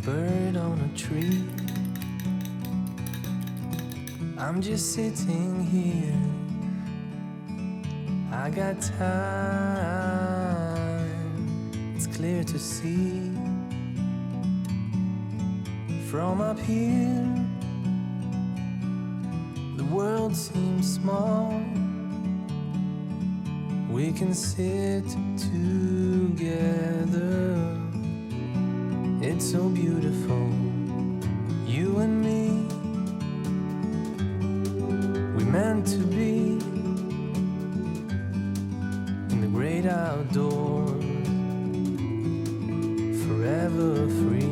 bird on a tree. I'm just sitting here, I got time. It's clear to see from up here, the world seems small. We can sit together. It's so beautiful, you and me. We meant to be in the great outdoors, forever free.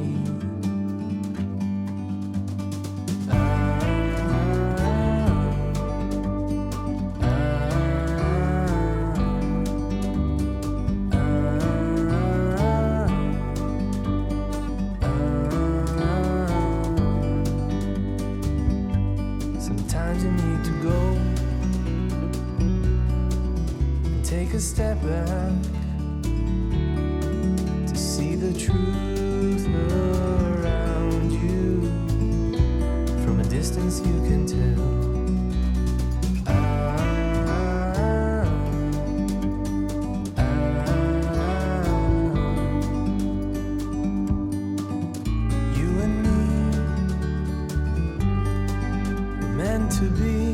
Sometimes you need to go and take a step back to see the truth around you. From a distance you can tell. You and me were meant to be.